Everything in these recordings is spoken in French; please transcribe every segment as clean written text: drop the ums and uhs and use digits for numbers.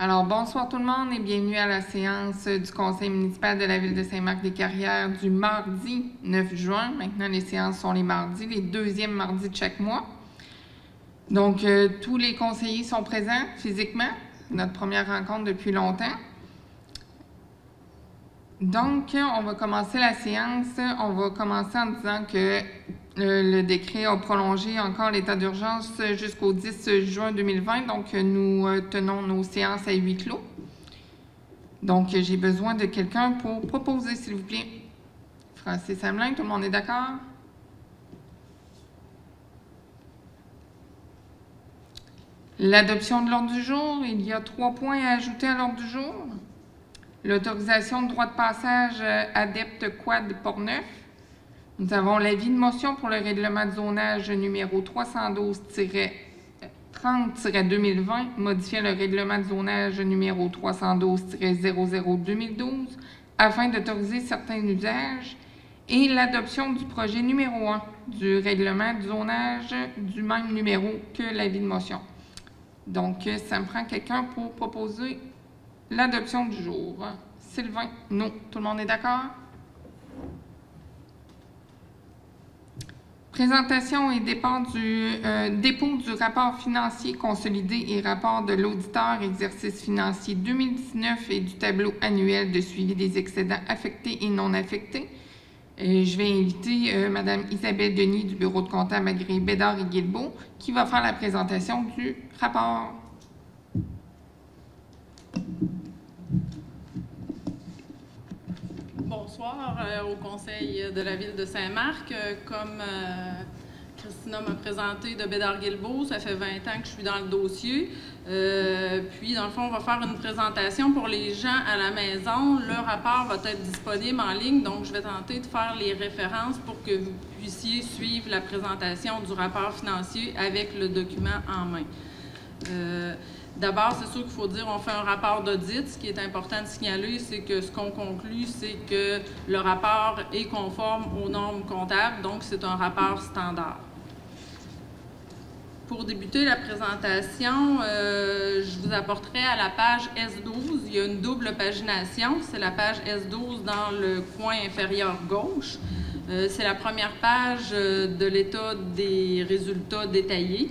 Alors, bonsoir tout le monde et bienvenue à la séance du Conseil municipal de la Ville de Saint-Marc-des-Carrières du mardi 9 juin. Maintenant, les séances sont les mardis, les deuxièmes mardis de chaque mois. Donc, tous les conseillers sont présents physiquement. Notre première rencontre depuis longtemps. Donc, on va commencer la séance. On va commencer en disant que le décret a prolongé encore l'état d'urgence jusqu'au 10 juin 2020. Donc, nous tenons nos séances à huis clos. Donc, j'ai besoin de quelqu'un pour proposer, s'il vous plaît. Francis Hamelin, tout le monde est d'accord? L'adoption de l'ordre du jour, il y a 3 points à ajouter à l'ordre du jour. L'autorisation de droit de passage adepte quad Portneuf. Nous avons l'avis de motion pour le règlement de zonage numéro 312-30-2020, modifiant le règlement de zonage numéro 312-00-2012 afin d'autoriser certains usages, et l'adoption du projet numéro 1 du règlement de zonage du même numéro que l'avis de motion. Donc, ça me prend quelqu'un pour proposer l'adoption du jour. Sylvain, non. Tout le monde est d'accord? Présentation et dépôt du rapport financier consolidé et rapport de l'auditeur exercice financier 2019 et du tableau annuel de suivi des excédents affectés et non affectés. Je vais inviter Mme Isabelle Denis du bureau de comptable agréé Bédard et Guilbeault qui va faire la présentation du rapport. Bonsoir au Conseil de la Ville de Saint-Marc. Comme Christina m'a présenté de Bédard-Guilbeault, ça fait 20 ans que je suis dans le dossier. Puis, dans le fond, on va faire une présentation pour les gens à la maison. Le rapport va être disponible en ligne, donc je vais tenter de faire les références pour que vous puissiez suivre la présentation du rapport financier avec le document en main. D'abord, c'est sûr qu'il faut dire qu'on fait un rapport d'audit. Ce qui est important de signaler, c'est que ce qu'on conclut, c'est que le rapport est conforme aux normes comptables, donc c'est un rapport standard. Pour débuter la présentation, je vous apporterai à la page S12. Il y a une double pagination. C'est la page S12 dans le coin inférieur gauche. C'est la première page de l'état des résultats détaillés.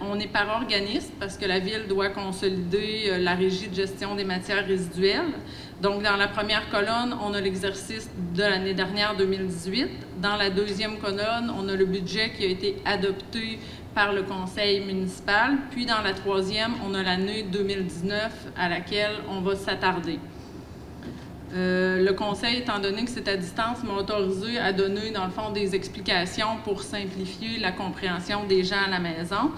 On est par organisme parce que la Ville doit consolider la régie de gestion des matières résiduelles. Donc, dans la première colonne, on a l'exercice de l'année dernière, 2018. Dans la deuxième colonne, on a le budget qui a été adopté par le conseil municipal. Puis, dans la troisième, on a l'année 2019 à laquelle on va s'attarder. Le conseil, étant donné que c'est à distance, m'a autorisé à donner, dans le fond, des explications pour simplifier la compréhension des gens à la maison.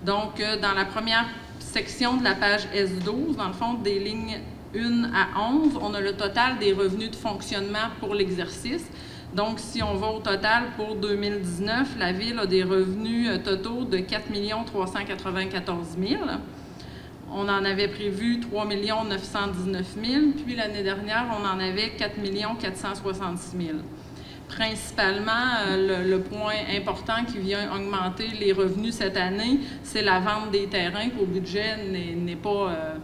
Donc, dans la première section de la page S12, dans le fond, des lignes 1 à 11, on a le total des revenus de fonctionnement pour l'exercice. Donc, si on va au total pour 2019, la Ville a des revenus totaux de 4 394 000. On en avait prévu 3 919 000, puis l'année dernière, on en avait 4 466 000. Principalement, le point important qui vient augmenter les revenus cette année, c'est la vente des terrains qu'au budget n'est pas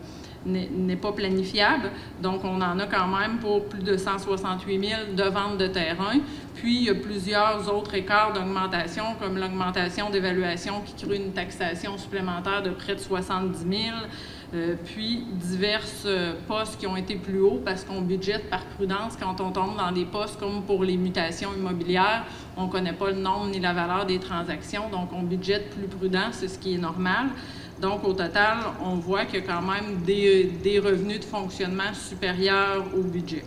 planifiable. Donc, on en a quand même pour plus de 168 000 de vente de terrain. Puis, il y a plusieurs autres écarts d'augmentation, comme l'augmentation d'évaluation qui crée une taxation supplémentaire de près de 70 000, puis divers postes qui ont été plus hauts parce qu'on budgète par prudence quand on tombe dans des postes comme pour les mutations immobilières. On ne connaît pas le nombre ni la valeur des transactions, donc on budgète plus prudent, c'est ce qui est normal. Donc, au total, on voit qu'il y a quand même des revenus de fonctionnement supérieurs au budget.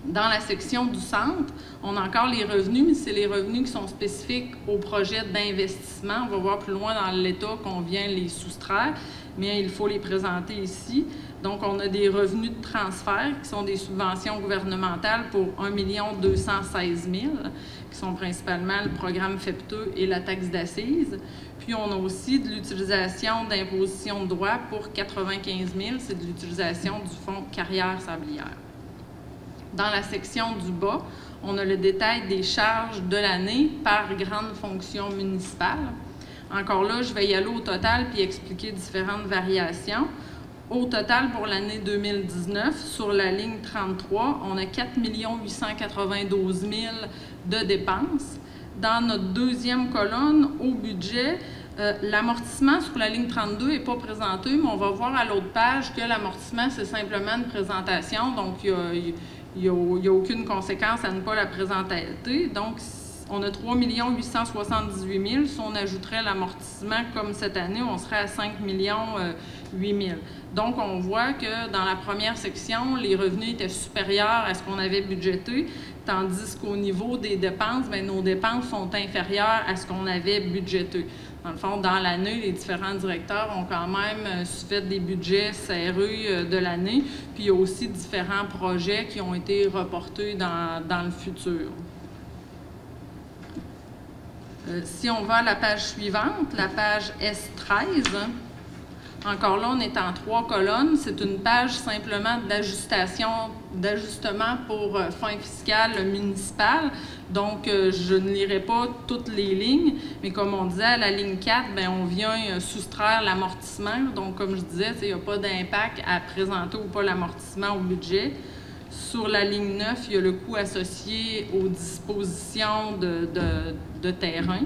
Dans la section du centre, on a encore les revenus, mais c'est les revenus qui sont spécifiques au projet d'investissement. On va voir plus loin dans l'état qu'on vient les soustraire, mais il faut les présenter ici. Donc, on a des revenus de transfert qui sont des subventions gouvernementales pour 1 216 000, qui sont principalement le programme FEPTE et la taxe d'assises. Puis, on a aussi de l'utilisation d'imposition de droit pour 95 000, c'est de l'utilisation du fonds carrière sablière. Dans la section du bas, on a le détail des charges de l'année par grande fonction municipale. Encore là, je vais y aller au total puis expliquer différentes variations. Au total, pour l'année 2019, sur la ligne 33, on a 4 892 000 de dépenses. Dans notre deuxième colonne, au budget, l'amortissement sur la ligne 32 n'est pas présenté, mais on va voir à l'autre page que l'amortissement, c'est simplement une présentation, donc il n'y a aucune conséquence à ne pas la présenter. Donc, on a 3 878 000. Si on ajouterait l'amortissement comme cette année, on serait à 5 800 000. Donc, on voit que dans la première section, les revenus étaient supérieurs à ce qu'on avait budgété, tandis qu'au niveau des dépenses, bien, nos dépenses sont inférieures à ce qu'on avait budgété. Dans le fond, dans l'année, les différents directeurs ont quand même fait des budgets serrés de l'année, puis il y a aussi différents projets qui ont été reportés dans le futur. Si on va à la page suivante, la page S13, encore là, on est en 3 colonnes. C'est une page simplement d'ajustement pour fin fiscal municipal. Donc, je ne lirai pas toutes les lignes, mais comme on disait, à la ligne 4, bien, on vient soustraire l'amortissement. Donc, comme je disais, il n'y a pas d'impact à présenter ou pas l'amortissement au budget. Sur la ligne 9, il y a le coût associé aux dispositions de terrain.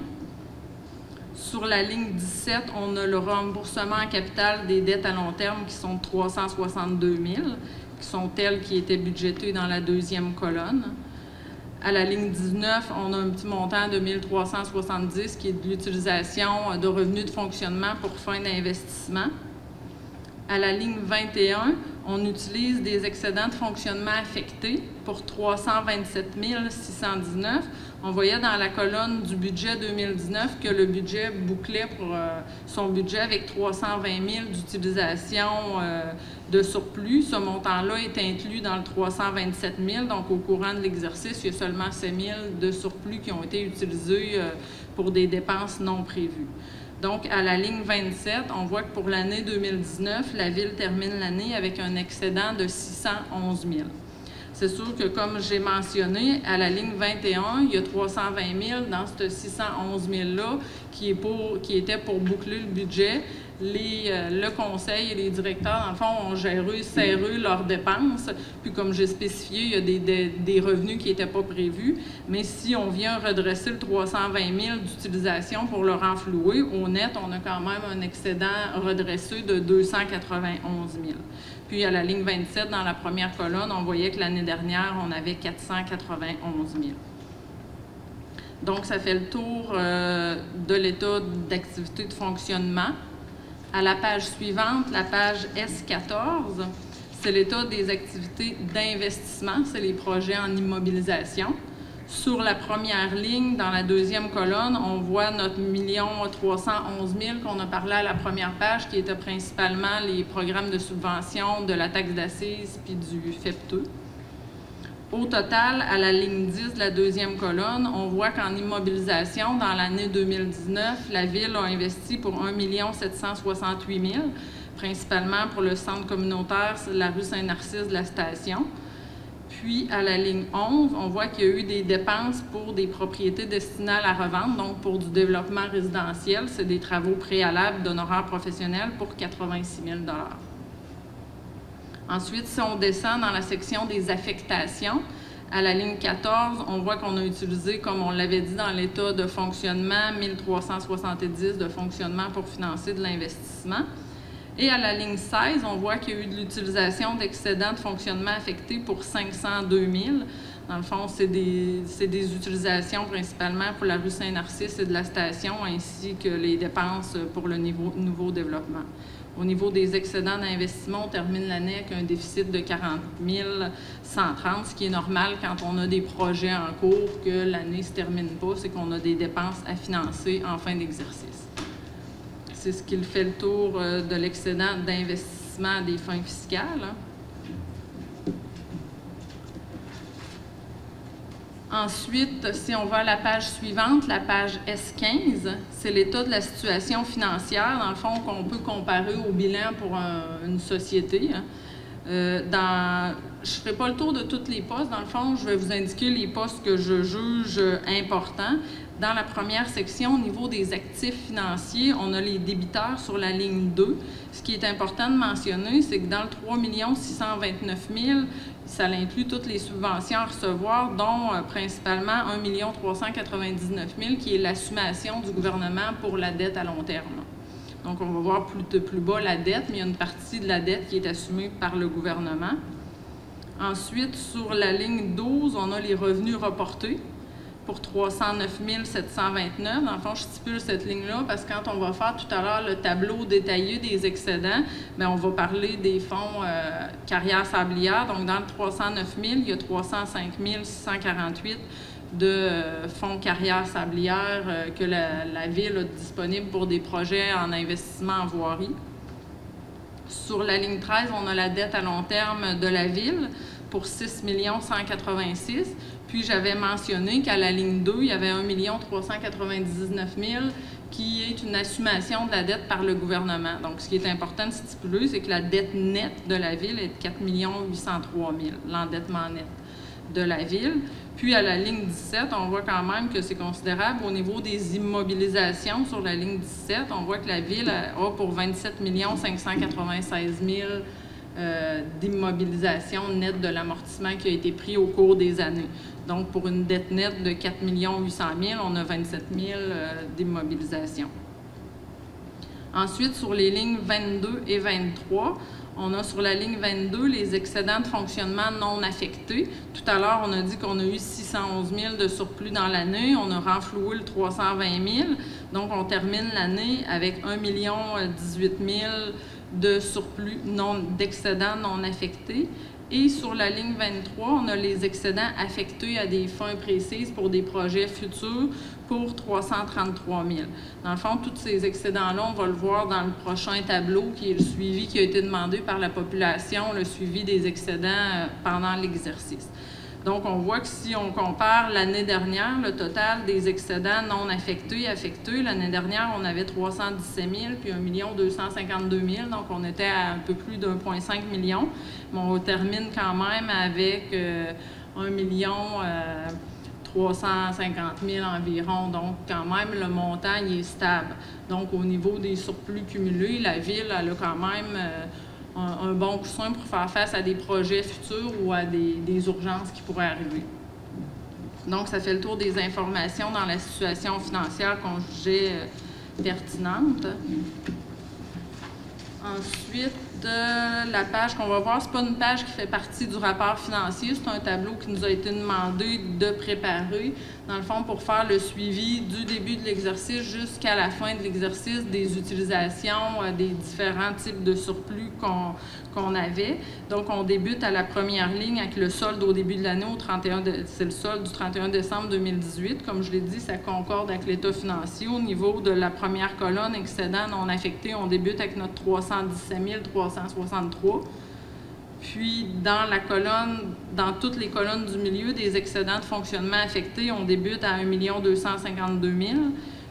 Sur la ligne 17, on a le remboursement en capital des dettes à long terme qui sont de 362 000, qui sont telles qui étaient budgétées dans la deuxième colonne. À la ligne 19, on a un petit montant de 1 370 qui est de l'utilisation de revenus de fonctionnement pour fin d'investissement. À la ligne 21, on utilise des excédents de fonctionnement affectés pour 327 619. On voyait dans la colonne du budget 2019 que le budget bouclait pour son budget avec 320 000 d'utilisation de surplus. Ce montant-là est inclus dans le 327 000. Donc, au courant de l'exercice, il y a seulement 7 000 de surplus qui ont été utilisés pour des dépenses non prévues. Donc, à la ligne 27, on voit que pour l'année 2019, la Ville termine l'année avec un excédent de 611 000. C'est sûr que, comme j'ai mentionné, à la ligne 21, il y a 320 000 dans ce 611 000-là qui était pour boucler le budget. Le conseil et les directeurs, dans le fond, ont serré leurs dépenses. Puis, comme j'ai spécifié, il y a des revenus qui n'étaient pas prévus. Mais si on vient redresser le 320 000 d'utilisation pour le renflouer, au net, on a quand même un excédent redressé de 291 000. Puis, à la ligne 27, dans la première colonne, on voyait que l'année dernière, on avait 491 000. Donc, ça fait le tour de l'état d'activité de fonctionnement. À la page suivante, la page S14, c'est l'état des activités d'investissement, c'est les projets en immobilisation. Sur la première ligne, dans la deuxième colonne, on voit notre 1 311 000 qu'on a parlé à la première page, qui était principalement les programmes de subvention de la taxe d'assises puis du FEPTE. Au total, à la ligne 10 de la deuxième colonne, on voit qu'en immobilisation, dans l'année 2019, la Ville a investi pour 1 768 000, principalement pour le centre communautaire, la rue Saint-Narcisse de la station. Puis, à la ligne 11, on voit qu'il y a eu des dépenses pour des propriétés destinées à la revente, donc pour du développement résidentiel. C'est des travaux préalables d'honoraires professionnels pour 86 000 $. Ensuite, si on descend dans la section des affectations, à la ligne 14, on voit qu'on a utilisé, comme on l'avait dit dans l'état de fonctionnement, 1 370 de fonctionnement pour financer de l'investissement. Et à la ligne 16, on voit qu'il y a eu de l'utilisation d'excédents de fonctionnement affectés pour 502 000. Dans le fond, c'est des utilisations principalement pour la rue Saint-Narcisse et de la station, ainsi que les dépenses pour le nouveau développement. Au niveau des excédents d'investissement, on termine l'année avec un déficit de 40 130, ce qui est normal quand on a des projets en cours, que l'année ne se termine pas, c'est qu'on a des dépenses à financer en fin d'exercice. C'est ce qui fait le tour de l'excédent d'investissement à des fins fiscales. Ensuite, si on va à la page suivante, la page S15, c'est l'état de la situation financière, dans le fond, qu'on peut comparer au bilan pour une société. Je ne ferai pas le tour de tous les postes. Dans le fond, je vais vous indiquer les postes que je juge importants. Dans la première section, au niveau des actifs financiers, on a les débiteurs sur la ligne 2. Ce qui est important de mentionner, c'est que dans le 3 629 000, ça inclut toutes les subventions à recevoir, dont principalement 1 399 000 qui est l'assumation du gouvernement pour la dette à long terme. Donc, on va voir plus bas la dette, mais il y a une partie de la dette qui est assumée par le gouvernement. Ensuite, sur la ligne 12, on a les revenus reportés pour 309 729. Dans le fond, je stipule cette ligne-là parce que quand on va faire tout à l'heure le tableau détaillé des excédents, bien, on va parler des fonds carrière sablière. Donc, dans le 309 000, il y a 305 648 de fonds carrière sablière que la Ville a disponible pour des projets en investissement en voirie. Sur la ligne 13, on a la dette à long terme de la Ville pour 6 186 000. Puis, j'avais mentionné qu'à la ligne 2, il y avait 1 399 000 qui est une assumation de la dette par le gouvernement. Donc, ce qui est important de stipuler, c'est que la dette nette de la Ville est de 4 803 000, l'endettement net de la Ville. Puis, à la ligne 17, on voit quand même que c'est considérable. Au niveau des immobilisations sur la ligne 17, on voit que la Ville a pour 27 596 000 d'immobilisation nette de l'amortissement qui a été pris au cours des années. Donc, pour une dette nette de 4 800 000, on a 27 000 d'immobilisation. Ensuite, sur les lignes 22 et 23, on a sur la ligne 22 les excédents de fonctionnement non affectés. Tout à l'heure, on a dit qu'on a eu 611 000 de surplus dans l'année. On a renfloué le 320 000. Donc, on termine l'année avec 1 018 000 de surplus d'excédents non affectés. Et sur la ligne 23, on a les excédents affectés à des fins précises pour des projets futurs pour 333 000. Dans le fond, tous ces excédents-là, on va le voir dans le prochain tableau, qui est le suivi qui a été demandé par la population, le suivi des excédents pendant l'exercice. Donc, on voit que si on compare l'année dernière, le total des excédents non affectés, l'année dernière, on avait 317 000 puis 1 252 000, donc on était à un peu plus d'1,5 million. Mais on termine quand même avec 1 350 000 environ, donc quand même le montant il est stable. Donc, au niveau des surplus cumulés, la Ville elle a quand même un bon coussin pour faire face à des projets futurs ou à des urgences qui pourraient arriver. Donc, ça fait le tour des informations dans la situation financière qu'on jugeait pertinente. Ensuite, la page qu'on va voir, ce n'est pas une page qui fait partie du rapport financier, c'est un tableau qui nous a été demandé de préparer, dans le fond, pour faire le suivi du début de l'exercice jusqu'à la fin de l'exercice des utilisations des différents types de surplus qu'on avait. Donc, on débute à la première ligne avec le solde au début de l'année, c'est le solde du 31 décembre 2018. Comme je l'ai dit, ça concorde avec l'état financier. Au niveau de la première colonne, excédent non affecté, on débute avec notre 317 363. Puis, dans toutes les colonnes du milieu des excédents de fonctionnement affectés, on débute à 1 252 000.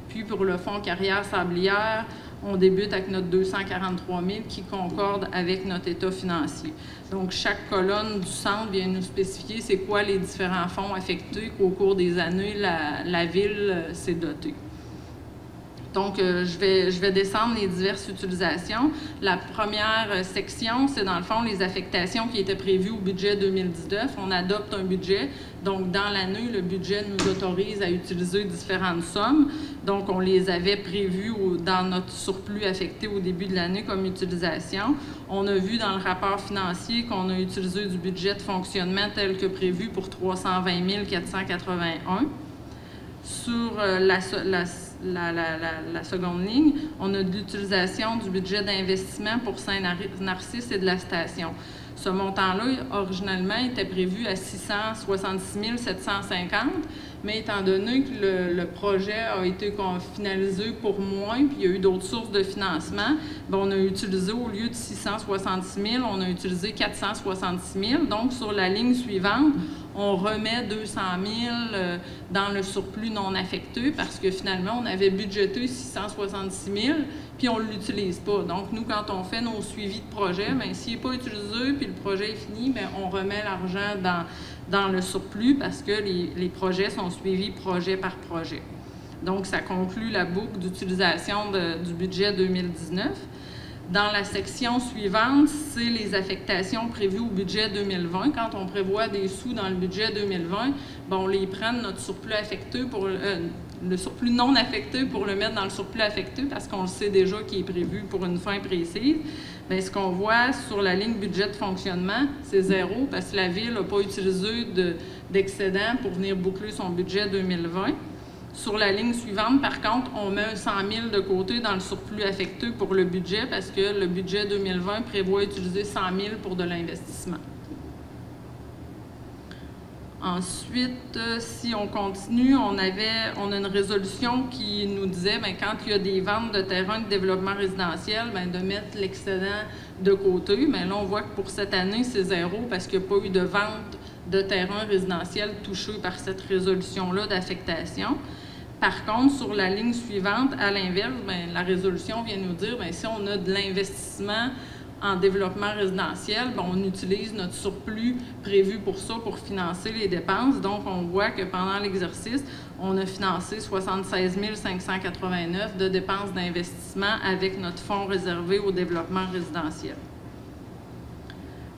Puis, pour le fonds carrière sablière, on débute avec notre 243 000 qui concorde avec notre état financier. Donc, chaque colonne du centre vient nous spécifier c'est quoi les différents fonds affectés qu'au cours des années, la Ville s'est dotée. Donc, je vais descendre les diverses utilisations. La première section, c'est dans le fond les affectations qui étaient prévues au budget 2019. On adopte un budget. Donc, dans l'année, le budget nous autorise à utiliser différentes sommes. Donc, on les avait prévues dans notre surplus affecté au début de l'année comme utilisation. On a vu dans le rapport financier qu'on a utilisé du budget de fonctionnement tel que prévu pour 320 481. Sur la seconde ligne, on a de l'utilisation du budget d'investissement pour Saint-Narcisse et de la station. Ce montant-là, originellement, était prévu à 666 750, mais étant donné que le projet a été finalisé pour moins, puis il y a eu d'autres sources de financement, bien, on a utilisé, au lieu de 666 000, on a utilisé 466 000. Donc, sur la ligne suivante, on remet 200 000 dans le surplus non affecté parce que finalement, on avait budgété 666 000 puis on ne l'utilise pas. Donc, nous, quand on fait nos suivis de projet, bien, s'il n'est pas utilisé puis le projet est fini, bien, on remet l'argent dans le surplus parce que les projets sont suivis projet par projet. Donc, ça conclut la boucle d'utilisation du budget 2019. Dans la section suivante, c'est les affectations prévues au budget 2020. Quand on prévoit des sous dans le budget 2020, ben on les prend de notre surplus affecté pour le surplus non affecté pour le mettre dans le surplus affecté parce qu'on le sait déjà qu'il est prévu pour une fin précise. Bien, ce qu'on voit sur la ligne budget de fonctionnement, c'est 0 parce que la Ville n'a pas utilisé d'excédent pour venir boucler son budget 2020. Sur la ligne suivante, par contre, on met un 100 000 de côté dans le surplus affecté pour le budget parce que le budget 2020 prévoit utiliser 100 000 pour de l'investissement. Ensuite, si on continue, on a une résolution qui nous disait bien, quand il y a des ventes de terrain de développement résidentiel, bien, de mettre l'excédent de côté. Mais là, on voit que pour cette année, c'est 0 parce qu'il n'y a pas eu de vente de terrain résidentiel touché par cette résolution-là d'affectation. Par contre, sur la ligne suivante, à l'inverse, bien, la résolution vient nous dire bien, si on a de l'investissement en développement résidentiel, bien, on utilise notre surplus prévu pour ça, pour financer les dépenses. Donc, on voit que pendant l'exercice, on a financé 76 589 de dépenses d'investissement avec notre fonds réservé au développement résidentiel.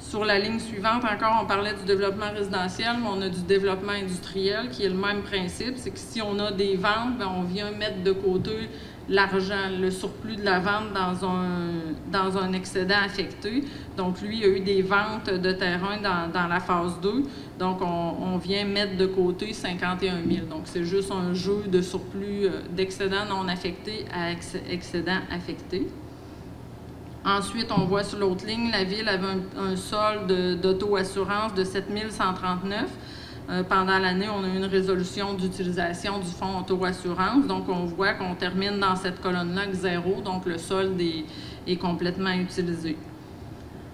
Sur la ligne suivante, encore, on parlait du développement résidentiel, mais on a du développement industriel qui est le même principe. C'est que si on a des ventes, bien, on vient mettre de côté l'argent, le surplus de la vente dans un excédent affecté. Donc, lui, il y a eu des ventes de terrain dans la phase 2. Donc, on vient mettre de côté 51 000. Donc, c'est juste un jeu de surplus d'excédent non affecté à excédent affecté. Ensuite, on voit sur l'autre ligne, la Ville avait un solde d'auto-assurance de 7 139. Pendant l'année, on a eu une résolution d'utilisation du fonds auto-assurance. Donc, on voit qu'on termine dans cette colonne-là avec 0. Donc, le solde est complètement utilisé.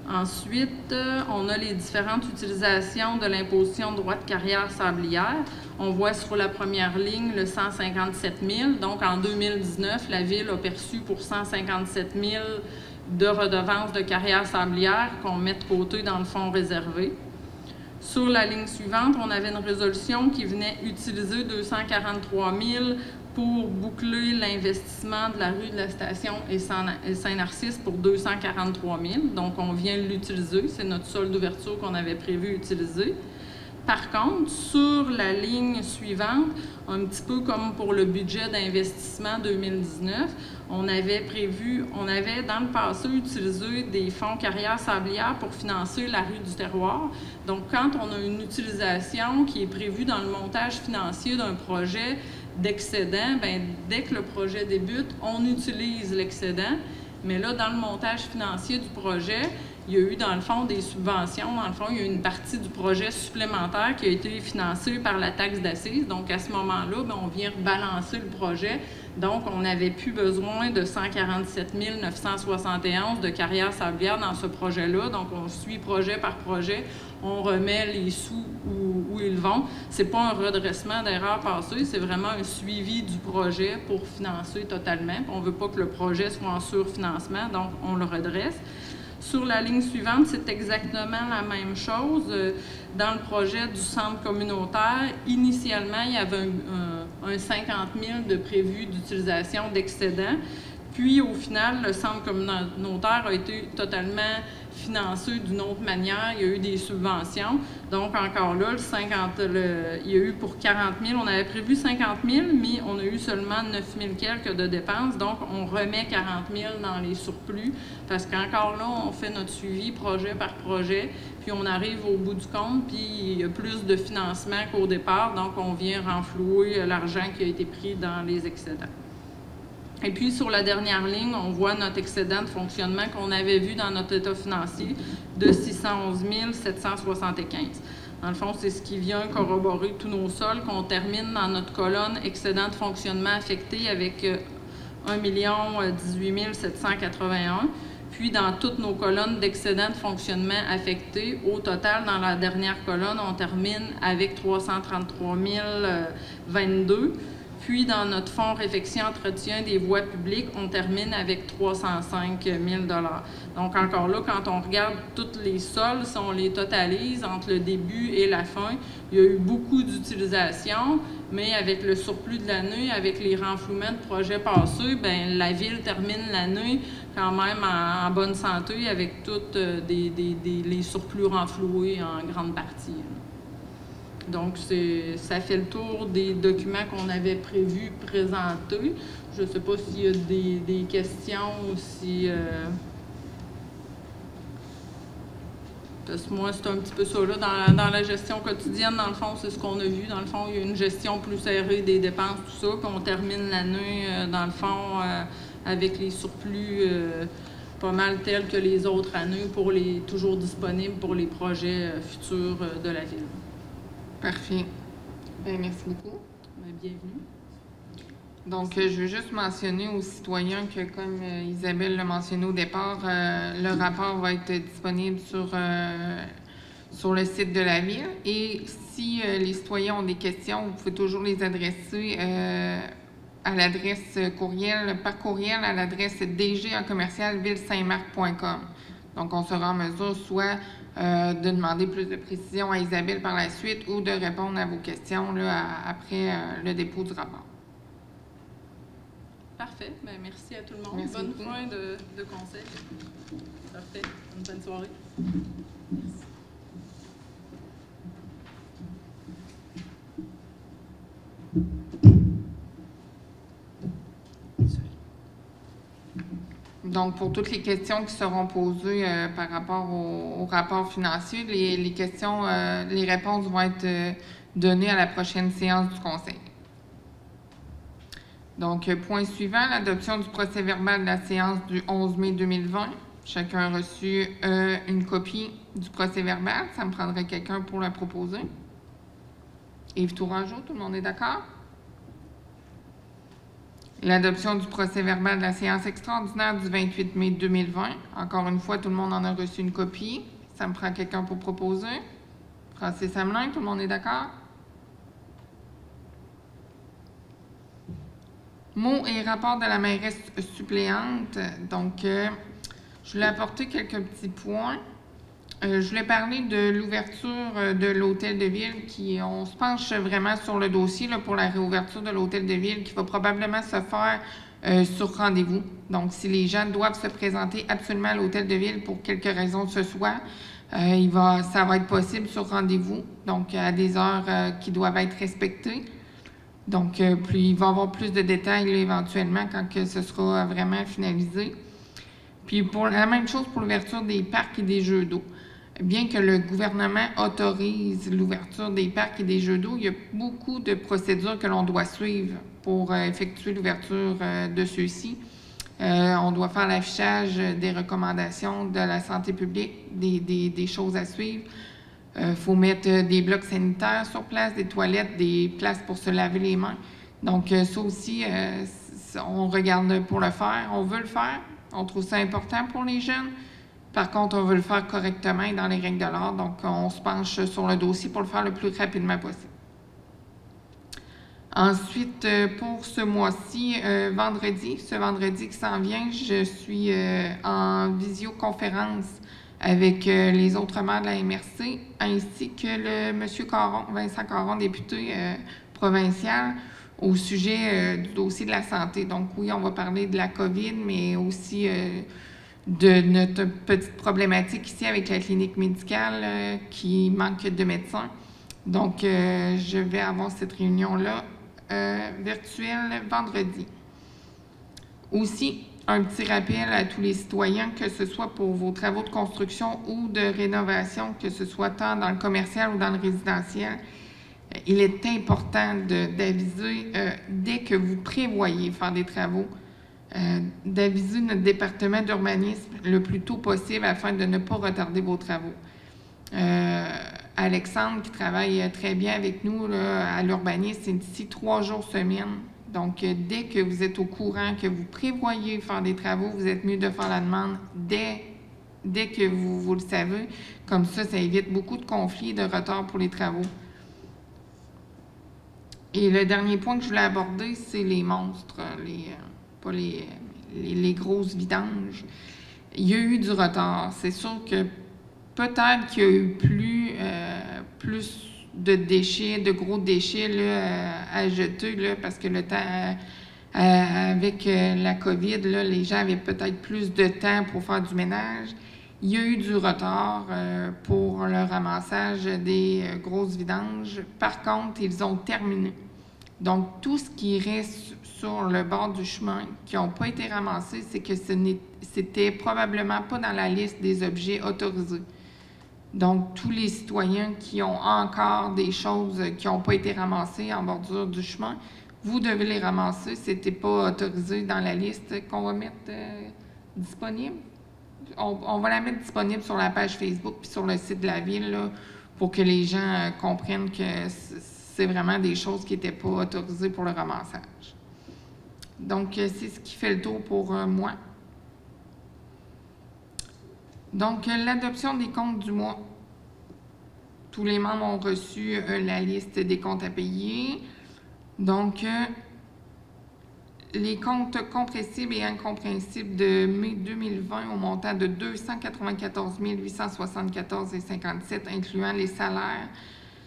Ensuite, on a les différentes utilisations de l'imposition de droits de carrière sablière. On voit sur la première ligne le 157 000. Donc, en 2019, la Ville a perçu pour 157 000 de redevances de carrière sablière qu'on met de côté dans le fonds réservé. Sur la ligne suivante, on avait une résolution qui venait utiliser 243 000 pour boucler l'investissement de la rue de la Station et Saint-Narcisse pour 243 000. Donc, on vient l'utiliser. C'est notre solde d'ouverture qu'on avait prévu utiliser. Par contre, sur la ligne suivante, un petit peu comme pour le budget d'investissement 2019, on avait dans le passé utilisé des fonds carrière sablière pour financer la rue du Terroir. Donc, quand on a une utilisation qui est prévue dans le montage financier d'un projet d'excédent, bien, dès que le projet débute, on utilise l'excédent. Mais là, dans le montage financier du projet, il y a eu, dans le fond, des subventions. Dans le fond, il y a eu une partie du projet supplémentaire qui a été financée par la taxe d'assises. Donc, à ce moment-là, bien, on vient rebalancer le projet. Donc, on n'avait plus besoin de 147 971 de carrière sablière dans ce projet-là. Donc, on suit projet par projet. On remet les sous où ils vont. Ce n'est pas un redressement d'erreurs passées, c'est vraiment un suivi du projet pour financer totalement. On ne veut pas que le projet soit en surfinancement, donc on le redresse. Sur la ligne suivante, c'est exactement la même chose. Dans le projet du centre communautaire, initialement, il y avait un 50 000 de prévu d'utilisation d'excédent. Puis, au final, le centre communautaire a été totalement financé d'une autre manière. Il y a eu des subventions. Donc, encore là, il y a eu pour 40 000. On avait prévu 50 000, mais on a eu seulement 9 000 quelques de dépenses. Donc, on remet 40 000 dans les surplus parce qu'encore là, on fait notre suivi projet par projet. Puis, on arrive au bout du compte, puis il y a plus de financement qu'au départ. Donc, on vient renflouer l'argent qui a été pris dans les excédents. Et puis, sur la dernière ligne, on voit notre excédent de fonctionnement qu'on avait vu dans notre état financier de 611 775. Dans le fond, c'est ce qui vient corroborer tous nos soldes qu'on termine dans notre colonne excédent de fonctionnement affecté avec 1 018 781. Puis, dans toutes nos colonnes d'excédent de fonctionnement affecté, au total, dans la dernière colonne, on termine avec 333 022. Puis, dans notre fonds réfection entretien des voies publiques, on termine avec 305 000 $. Donc, encore là, quand on regarde tous les sols, si on les totalise entre le début et la fin, il y a eu beaucoup d'utilisation, mais avec le surplus de l'année, avec les renflouements de projets passés, bien, la ville termine l'année quand même en bonne santé avec tous les surplus renfloués en grande partie. Donc, ça fait le tour des documents qu'on avait prévu présenter. Je ne sais pas s'il y a des questions ou si... Parce que moi, c'est un petit peu ça, là. Dans la gestion quotidienne, dans le fond, c'est ce qu'on a vu. Dans le fond, il y a une gestion plus serrée des dépenses, tout ça, puis on termine l'année, dans le fond, avec les surplus pas mal tels que les autres années, toujours disponibles pour les projets futurs de la ville. Parfait. Bien, merci beaucoup. Bienvenue. Donc, je veux juste mentionner aux citoyens que, comme Isabelle l'a mentionné au départ, le rapport va être disponible sur le site de la ville. Et si les citoyens ont des questions, vous pouvez toujours les adresser à l'adresse par courriel à l'adresse dg@ville-saint-marc.com. Donc, on sera en mesure soit de demander plus de précision à Isabelle par la suite ou de répondre à vos questions là, après le dépôt du rapport. Parfait. Bien, merci à tout le monde. Merci bonne beaucoup. fin de conseil. Parfait. Une bonne soirée. Merci. Donc, pour toutes les questions qui seront posées par rapport au rapport financier, les questions, les réponses vont être données à la prochaine séance du Conseil. Donc, point suivant, l'adoption du procès-verbal de la séance du 11 mai 2020. Chacun a reçu une copie du procès-verbal. Ça me prendrait quelqu'un pour la proposer. Yves Tourangeau, tout le monde est d'accord? L'adoption du procès-verbal de la séance extraordinaire du 28 mai 2020. Encore une fois, tout le monde en a reçu une copie. Ça me prend quelqu'un pour proposer. Francis Hamelin, tout le monde est d'accord? Mots et rapports de la mairesse suppléante. Donc, je voulais apporter quelques petits points. Je voulais parler de l'ouverture de l'hôtel de ville on se penche vraiment sur le dossier là, pour la réouverture de l'hôtel de ville qui va probablement se faire sur rendez-vous. Donc, si les gens doivent se présenter absolument à l'hôtel de ville pour quelque raison que ce soit, ça va être possible sur rendez-vous, donc à des heures qui doivent être respectées. Donc, puis il va y avoir plus de détails là, éventuellement quand que ce sera vraiment finalisé. Puis, pour la même chose pour l'ouverture des parcs et des jeux d'eau. Bien que le gouvernement autorise l'ouverture des parcs et des jeux d'eau, il y a beaucoup de procédures que l'on doit suivre pour effectuer l'ouverture de ceux-ci. On doit faire l'affichage des recommandations de la santé publique, des choses à suivre. Faut mettre des blocs sanitaires sur place, des toilettes, des places pour se laver les mains. Donc, ça aussi, on regarde pour le faire. On veut le faire. On trouve ça important pour les jeunes. Par contre, on veut le faire correctement et dans les règles de l'art. Donc, on se penche sur le dossier pour le faire le plus rapidement possible. Ensuite, pour ce mois-ci, ce vendredi qui s'en vient, je suis en visioconférence avec les autres maires de la MRC, ainsi que le monsieur Caron, Vincent Caron, député provincial, au sujet du dossier de la santé. Donc, oui, on va parler de la COVID, mais aussi de notre petite problématique ici avec la clinique médicale qui manque de médecins. Donc, je vais avoir cette réunion-là virtuelle vendredi. Aussi, un petit rappel à tous les citoyens, que ce soit pour vos travaux de construction ou de rénovation, que ce soit tant dans le commercial ou dans le résidentiel, il est important d'aviser, dès que vous prévoyez faire des travaux, d'aviser notre département d'urbanisme le plus tôt possible afin de ne pas retarder vos travaux. Alexandre, qui travaille très bien avec nous là, à l'urbanisme, c'est d'ici 3 jours semaine. Donc, dès que vous êtes au courant, que vous prévoyez faire des travaux, vous êtes mieux de faire la demande dès que vous le savez. Comme ça évite beaucoup de conflits et de retard pour les travaux. Et le dernier point que je voulais aborder, c'est les monstres, pas les grosses vidanges. Il y a eu du retard. C'est sûr que peut-être qu'il y a eu plus de déchets, de gros déchets là, à jeter, là, parce que le temps, avec la COVID, là, les gens avaient peut-être plus de temps pour faire du ménage. Il y a eu du retard pour le ramassage des grosses vidanges. Par contre, ils ont terminé. Donc, tout ce qui reste sur le bord du chemin qui n'ont pas été ramassés, c'est que c'était probablement pas dans la liste des objets autorisés. Donc, tous les citoyens qui ont encore des choses qui n'ont pas été ramassées en bordure du chemin, vous devez les ramasser. Ce n'était pas autorisé dans la liste qu'on va mettre disponible. On va la mettre disponible sur la page Facebook puis sur le site de la Ville là, pour que les gens comprennent que c'est vraiment des choses qui n'étaient pas autorisées pour le ramassage. Donc, c'est ce qui fait le tour pour moi. Donc, l'adoption des comptes du mois. Tous les membres ont reçu la liste des comptes à payer. Donc, les comptes compressibles et incompréhensibles de mai 2020 au montant de 294 874,57 incluant les salaires,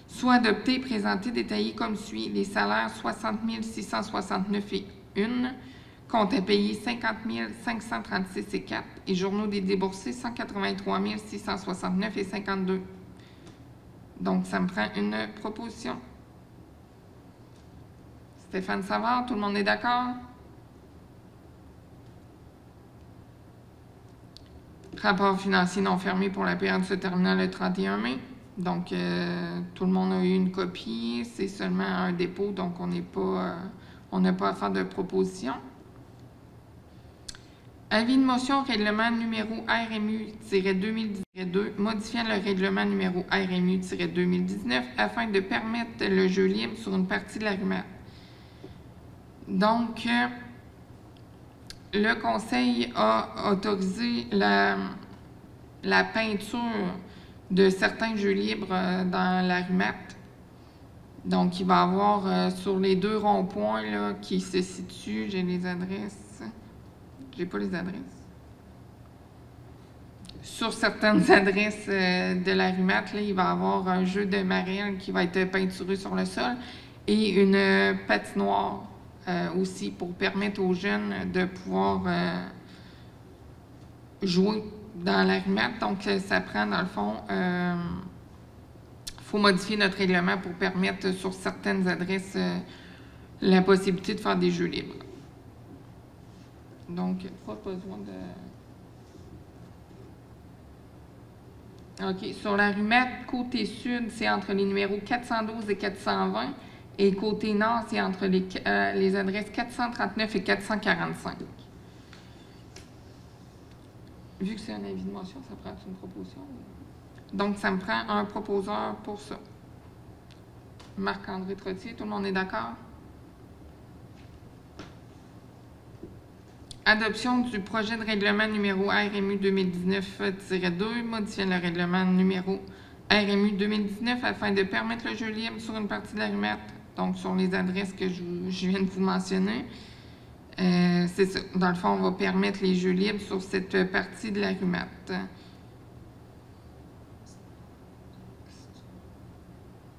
soit adoptés et présentés détaillés comme suit. Les salaires 60 669,1, comptes à payer 50 536,4 et journaux des déboursés 183 669,52. Donc, ça me prend une proposition. Stéphane Savard, tout le monde est d'accord? Rapport financier non fermé pour la période se terminant le 31 mai. Donc, tout le monde a eu une copie. C'est seulement un dépôt, donc on n'a pas à faire de proposition. Avis de motion règlement numéro RMU-2019-2, modifiant le règlement numéro RMU-2019 afin de permettre le jeu libre sur une partie de la RUMAT. Donc, le Conseil a autorisé la peinture de certains jeux libres dans la RUMAT. Donc, il va y avoir sur les 2 ronds-points là, qui se situent, j'ai les adresses. J'ai pas les adresses. Sur certaines adresses de la RUMAT, là, il va y avoir un jeu de marelle qui va être peinturé sur le sol et une patinoire aussi pour permettre aux jeunes de pouvoir jouer dans la RUMAT. Donc, ça prend, dans le fond, faut modifier notre règlement pour permettre sur certaines adresses la possibilité de faire des jeux libres. Donc, pas besoin de... OK. Sur la RUMAT, côté sud, c'est entre les numéros 412 et 420. Et côté nord, c'est entre les adresses 439 et 445. Vu que c'est un avis de motion, ça prend une proposition. Donc, ça me prend un proposeur pour ça. Marc-André Trottier, tout le monde est d'accord? Adoption du projet de règlement numéro RMU 2019-2, modifiant le règlement numéro RMU 2019 afin de permettre le jeu libre sur une partie de la RUMAT, donc sur les adresses que je viens de vous mentionner. C'est ça. Dans le fond, on va permettre les jeux libres sur cette partie de la RUMAT.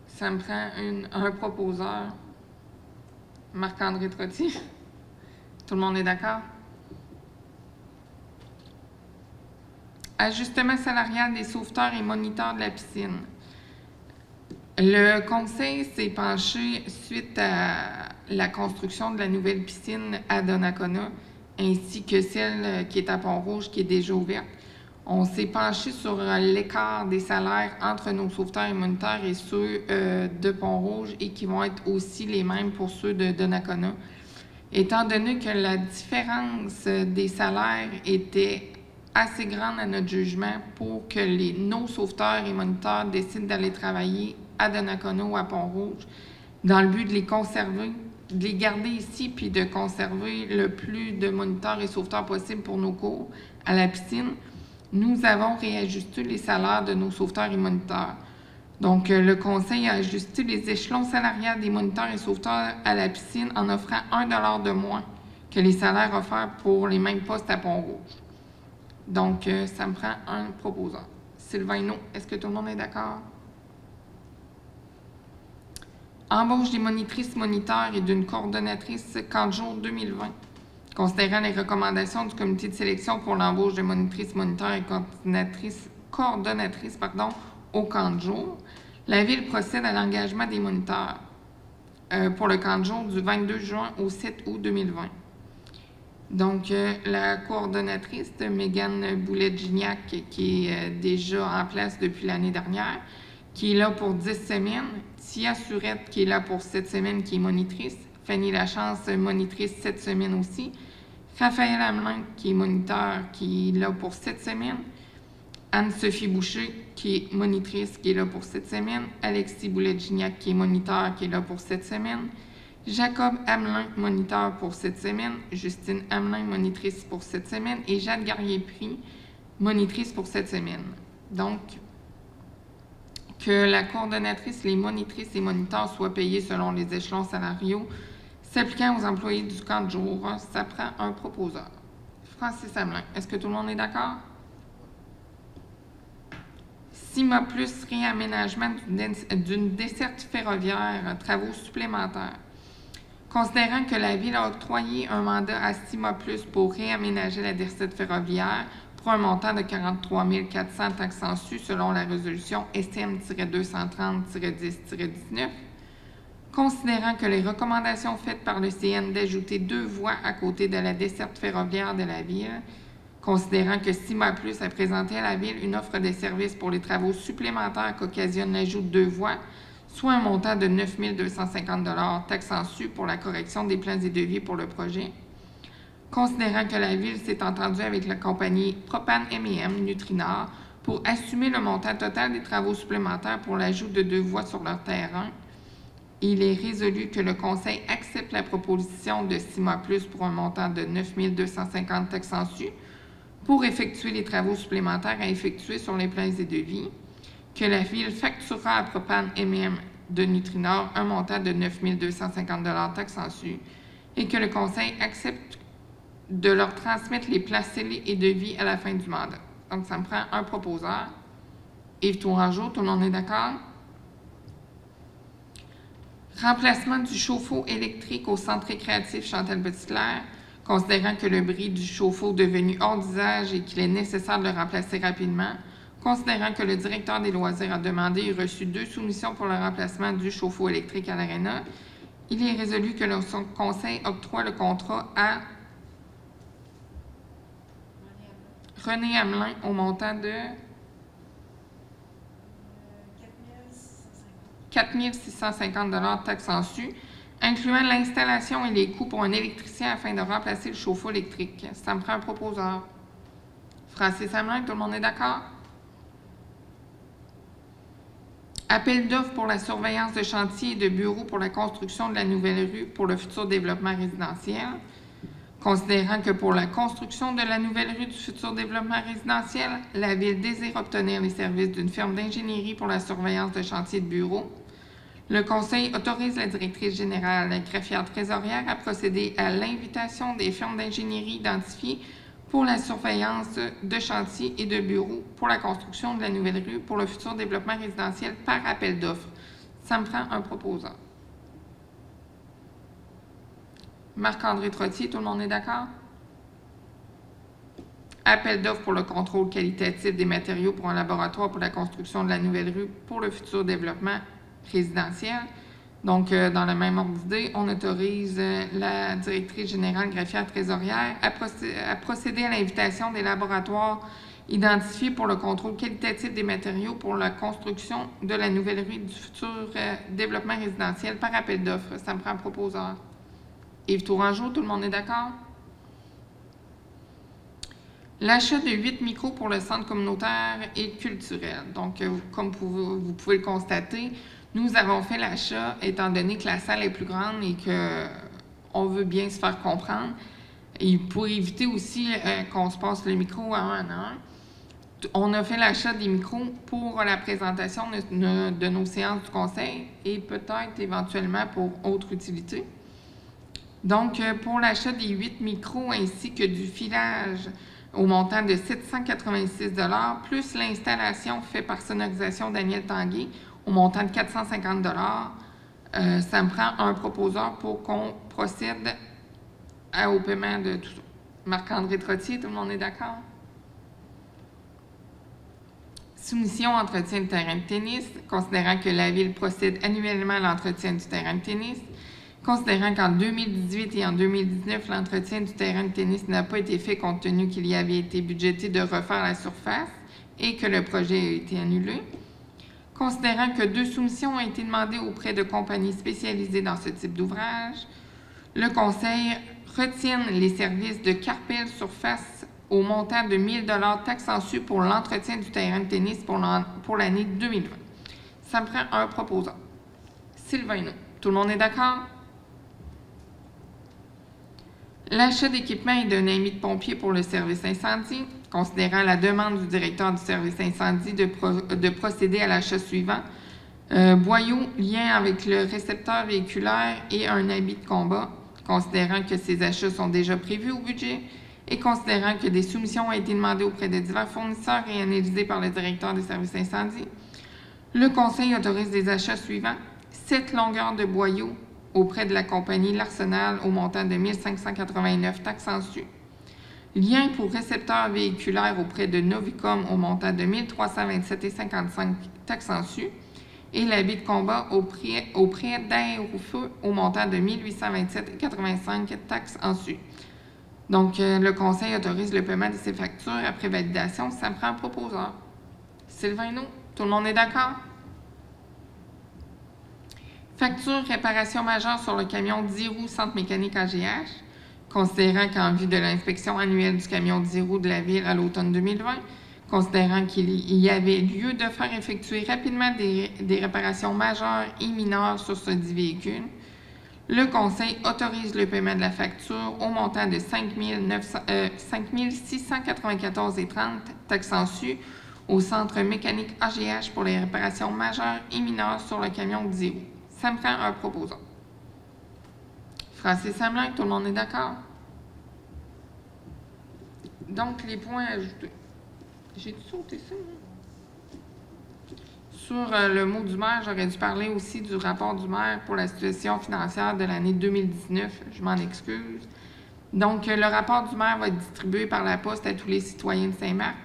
Ça me prend un proposeur. Marc-André Trottier. Tout le monde est d'accord? Ajustement salarial des sauveteurs et moniteurs de la piscine. Le Conseil s'est penché suite à la construction de la nouvelle piscine à Donnacona, ainsi que celle qui est à Pont-Rouge, qui est déjà ouverte. On s'est penché sur l'écart des salaires entre nos sauveteurs et moniteurs et ceux de Pont-Rouge et qui vont être aussi les mêmes pour ceux de Donnacona. Étant donné que la différence des salaires était assez grande à notre jugement pour que nos sauveteurs et moniteurs décident d'aller travailler à Donnacona ou à Pont-Rouge dans le but de les conserver, de les garder ici puis de conserver le plus de moniteurs et sauveteurs possible pour nos cours à la piscine, nous avons réajusté les salaires de nos sauveteurs et moniteurs. Donc, le conseil a ajusté les échelons salariales des moniteurs et sauveteurs à la piscine en offrant 1 $ de moins que les salaires offerts pour les mêmes postes à Pont-Rouge. Donc, ça me prend un proposant. Sylvain Hainaut, est-ce que tout le monde est d'accord? Embauche des monitrices moniteurs et d'une coordonnatrice 40 jours 2020. Considérant les recommandations du comité de sélection pour l'embauche de monitrices moniteurs et coordonnatrices au camp de jour, la Ville procède à l'engagement des moniteurs pour le camp de jour du 22 juin au 7 août 2020. Donc, la coordonnatrice, Mégane Boulet-Gignac, qui est déjà en place depuis l'année dernière, qui est là pour 10 semaines, Tia Surette, qui est là pour 7 semaines, qui est monitrice, Fanny Lachance, monitrice 7 semaines aussi, Raphaël Hamelin, qui est moniteur, qui est là pour 7 semaines, Anne-Sophie Boucher, qui est monitrice, qui est là pour 7 semaines, Alexis Boulet-Gignac, qui est moniteur, qui est là pour 7 semaines, Jacob Hamelin, moniteur pour 7 semaines, Justine Hamelin, monitrice pour 7 semaines, et Jade Garrier-Prix, monitrice pour 7 semaines. Donc, que la coordonnatrice, les monitrices et moniteurs soient payés selon les échelons salariaux s'appliquant aux employés du camp de jour, ça prend un proposeur. Francis Hamelin, est-ce que tout le monde est d'accord? CIMA Plus, réaménagement d'une desserte ferroviaire, travaux supplémentaires. Considérant que la Ville a octroyé un mandat à CIMA Plus pour réaménager la desserte ferroviaire pour un montant de 43 400 taxes en su selon la résolution SM-230-10-19, considérant que les recommandations faites par le CN d'ajouter 2 voies à côté de la desserte ferroviaire de la Ville, considérant que CIMA Plus a présenté à la Ville une offre de services pour les travaux supplémentaires qu'occasionne l'ajout de 2 voies, soit un montant de 9 250 $ taxes en su pour la correction des plans et devis pour le projet. Considérant que la Ville s'est entendue avec la compagnie Propane M&M Nutrinor pour assumer le montant total des travaux supplémentaires pour l'ajout de 2 voies sur leur terrain, il est résolu que le Conseil accepte la proposition de CIMA Plus pour un montant de 9 250 taxes en su pour effectuer les travaux supplémentaires à effectuer sur les plans et devis, que la Ville facturera à Propane M&M de Nutrinor un montant de 9 250 $ taxes en su et que le Conseil accepte de leur transmettre les plans scellés et devis à la fin du mandat. Donc, ça me prend un proposeur. Yves Tourangeau, tout le monde est d'accord? Remplacement du chauffe-eau électrique au centre récréatif Chantal Petitclerc, considérant que le bris du chauffe-eau est devenu hors d'usage et qu'il est nécessaire de le remplacer rapidement, considérant que le directeur des loisirs a demandé et reçu 2 soumissions pour le remplacement du chauffe-eau électrique à l'Arena, il est résolu que le Conseil octroie le contrat à René Hamelin au montant de 4 650 $ taxes en su, incluant l'installation et les coûts pour un électricien afin de remplacer le chauffe-eau électrique. Ça me prend un proposeur. Francis Hamelin, tout le monde est d'accord? Appel d'offres pour la surveillance de chantier et de bureaux pour la construction de la nouvelle rue pour le futur développement résidentiel. Considérant que pour la construction de la nouvelle rue du futur développement résidentiel, la Ville désire obtenir les services d'une firme d'ingénierie pour la surveillance de chantier de bureaux, le Conseil autorise la directrice générale, la greffière trésorière, à procéder à l'invitation des firmes d'ingénierie identifiées pour la surveillance de chantier et de bureaux pour la construction de la nouvelle rue pour le futur développement résidentiel par appel d'offres. Ça me prend un proposeur. Marc-André Trottier, tout le monde est d'accord? Appel d'offres pour le contrôle qualitatif des matériaux pour un laboratoire pour la construction de la nouvelle rue pour le futur développement résidentiel. Donc, dans le même ordre d'idée, on autorise la directrice générale greffière trésorière à procéder à l'invitation des laboratoires identifiés pour le contrôle qualitatif des matériaux pour la construction de la nouvelle rue du futur développement résidentiel par appel d'offres. Ça me prend un proposeur. Yves Tourangeau, tout le monde est d'accord? L'achat de 8 micros pour le centre communautaire et culturel. Donc, comme vous pouvez le constater, nous avons fait l'achat étant donné que la salle est plus grande et qu'on veut bien se faire comprendre. Et pour éviter aussi qu'on se passe le micro à un. On a fait l'achat des micros pour la présentation de nos séances du conseil et peut-être éventuellement pour autres utilités. Donc, pour l'achat des 8 micros ainsi que du filage au montant de 786 $, plus l'installation faite par Sonorisation Daniel Tanguay au montant de 450 $, ça me prend un proposeur pour qu'on procède au paiement de tout ça. Marc-André Trottier, tout le monde est d'accord? Soumission entretien de terrain de tennis, considérant que la Ville procède annuellement à l'entretien du terrain de tennis, considérant qu'en 2018 et en 2019, l'entretien du terrain de tennis n'a pas été fait compte tenu qu'il y avait été budgété de refaire la surface et que le projet a été annulé, considérant que 2 soumissions ont été demandées auprès de compagnies spécialisées dans ce type d'ouvrage, le Conseil retient les services de Carpel Surface au montant de 1 000 $ taxes en su pour l'entretien du terrain de tennis pour l'année 2020. Ça me prend un proposant. Sylvain Hinault. Tout le monde est d'accord? L'achat d'équipements et d'un ami de pompier pour le service incendie, considérant la demande du directeur du service incendie de procéder à l'achat suivant. Boyau, lien avec le récepteur véhiculaire et un habit de combat, considérant que ces achats sont déjà prévus au budget et considérant que des soumissions ont été demandées auprès de divers fournisseurs et analysées par le directeur des services incendie. Le Conseil autorise des achats suivants. 7 longueurs de boyaux auprès de la compagnie L'Arsenal au montant de 1 589 taxes en su. Lien pour récepteur véhiculaire auprès de Novicom au montant de 1 327,55 taxes en su. Et l'habit de combat auprès d'Aérofeu au montant de 1 827,85 taxes en su. Donc, le Conseil autorise le paiement de ces factures après validation. Ça me prend un proposeur. Sylvain Hinault, tout le monde est d'accord? Facture réparation majeure sur le camion 10 roues Centre mécanique AGH, considérant qu'en vue de l'inspection annuelle du camion 10 roues de la Ville à l'automne 2020, considérant qu'il y avait lieu de faire effectuer rapidement des réparations majeures et mineures sur ce dit véhicule, le Conseil autorise le paiement de la facture au montant de 5 694,30 taxes en su au Centre mécanique AGH pour les réparations majeures et mineures sur le camion 10 roues. Ça me prend un proposant. Francis Hamelin, tout le monde est d'accord? Donc, les points ajoutés. J'ai dû sauter ça, hein? Sur le mot du maire, j'aurais dû parler aussi du rapport du maire pour la situation financière de l'année 2019. Je m'en excuse. Donc, le rapport du maire va être distribué par la poste à tous les citoyens de Saint-Marc.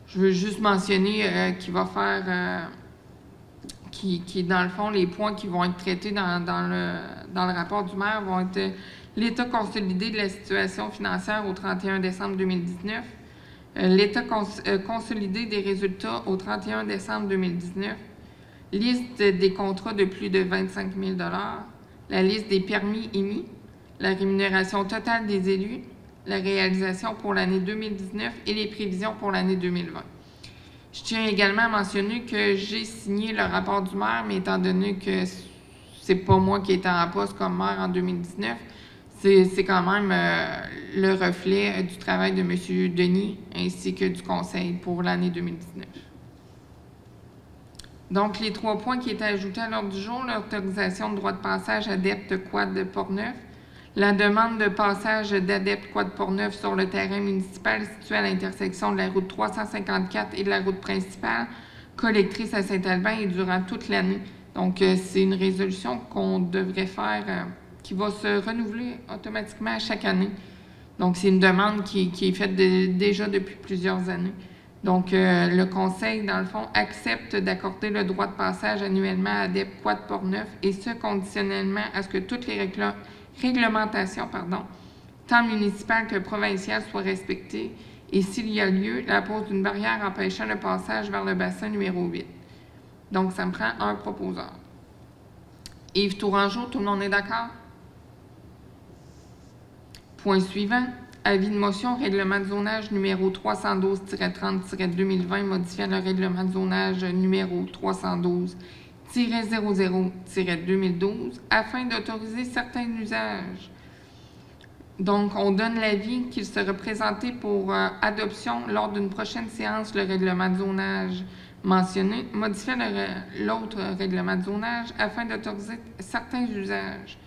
Je veux juste mentionner qu'il va faire, qui dans le fond, les points qui vont être traités dans le rapport du maire vont être l'état consolidé de la situation financière au 31 décembre 2019, l'état consolidé des résultats au 31 décembre 2019, liste des contrats de plus de 25 000 $, la liste des permis émis, la rémunération totale des élus, la réalisation pour l'année 2019 et les prévisions pour l'année 2020. Je tiens également à mentionner que j'ai signé le rapport du maire, mais étant donné que c'est pas moi qui étais en poste comme maire en 2019, c'est quand même le reflet du travail de M. Denis ainsi que du conseil pour l'année 2019. Donc, les 3 points qui étaient ajoutés à l'ordre du jour, l'autorisation de droit de passage adepte quad de Portneuf, la demande de passage d'adepte quad Portneuf sur le terrain municipal situé à l'intersection de la route 354 et de la route principale, collectrice à Saint-Albin et durant toute l'année. Donc, c'est une résolution qu'on devrait faire, qui va se renouveler automatiquement à chaque année. Donc, c'est une demande qui est faite déjà depuis plusieurs années. Donc, le Conseil, dans le fond, accepte d'accorder le droit de passage annuellement à ADEPT Quad Portneuf et ce, conditionnellement à ce que toutes les réglementations, tant municipales que provinciales, soient respectées et, s'il y a lieu, la pose d'une barrière empêchant le passage vers le bassin numéro 8. Donc, ça me prend un proposeur. Yves Tourangeau, tout le monde est d'accord? Point suivant. Avis de motion, règlement de zonage numéro 312-30-2020, modifiant le règlement de zonage numéro 312-00-2012 afin d'autoriser certains usages. Donc, on donne l'avis qu'il sera présenté pour adoption lors d'une prochaine séance le règlement de zonage mentionné, modifier l'autre règlement de zonage afin d'autoriser certains usages.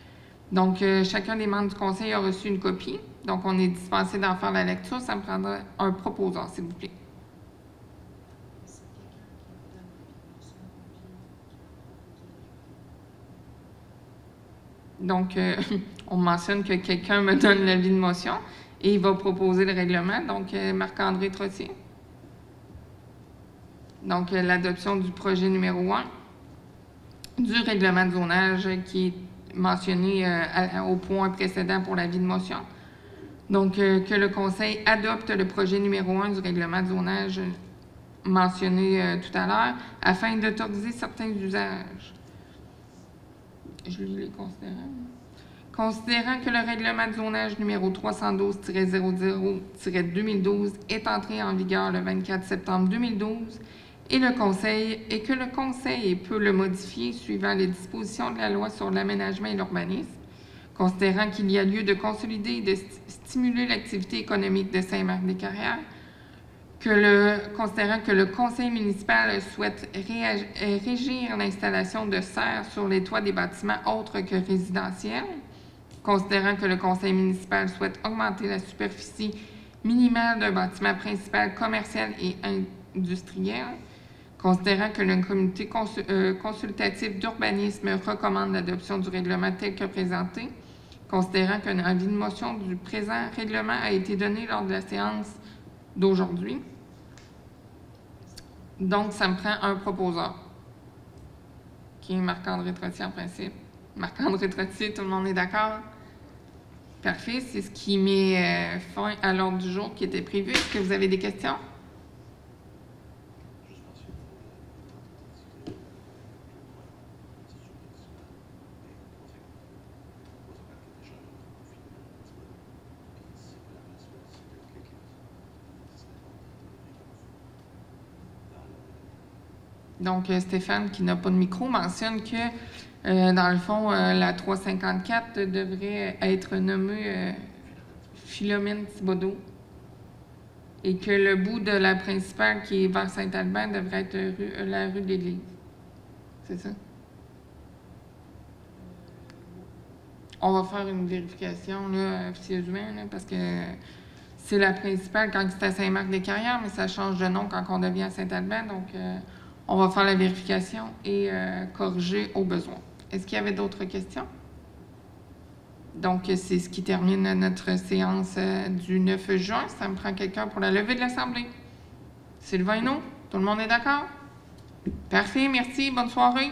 Donc, chacun des membres du conseil a reçu une copie. Donc, on est dispensé d'en faire la lecture. Ça me prendra un proposeur, s'il vous plaît. Donc, on mentionne que quelqu'un me donne l'avis de motion et il va proposer le règlement. Donc, Marc-André Trottier. Donc, l'adoption du projet numéro 1 du règlement de zonage qui est mentionné au point précédent pour l'avis de motion. Donc, que le conseil adopte le projet numéro 1 du règlement de zonage mentionné tout à l'heure afin d'autoriser certains usages. Je lis les considérants. Considérant que le règlement de zonage numéro 312-00-2012 est entré en vigueur le 24 septembre 2012 et que le conseil peut le modifier suivant les dispositions de la loi sur l'aménagement et l'urbanisme, considérant qu'il y a lieu de consolider et de stimuler l'activité économique de Saint-Marc-des-Carrières, considérant que le conseil municipal souhaite régir l'installation de serres sur les toits des bâtiments autres que résidentiels, considérant que le conseil municipal souhaite augmenter la superficie minimale d'un bâtiment principal commercial et industriel, considérant que le comité consultatif d'urbanisme recommande l'adoption du règlement tel que présenté, considérant qu'un avis de motion du présent règlement a été donné lors de la séance d'aujourd'hui. Donc, ça me prend un proposeur, qui est Marc-André Trottier en principe. Marc-André Trottier, tout le monde est d'accord? Parfait, c'est ce qui met fin à l'ordre du jour qui était prévu. Est-ce que vous avez des questions? Donc, Stéphane, qui n'a pas de micro, mentionne que, dans le fond, la 354 devrait être nommée Philomène Thibodeau et que le bout de la principale qui est vers Saint-Albin devrait être la rue de l'Église. C'est ça? On va faire une vérification là, officieusement, là, parce que c'est la principale quand c'est à Saint-Marc-des-Carrières, mais ça change de nom quand on devient à Saint-Albin. Donc, on va faire la vérification et corriger au besoin. Est-ce qu'il y avait d'autres questions? Donc, c'est ce qui termine notre séance du 9 juin. Ça me prend quelqu'un pour la levée de l'Assemblée. Sylvain Hénaud, tout le monde est d'accord? Parfait, merci. Bonne soirée.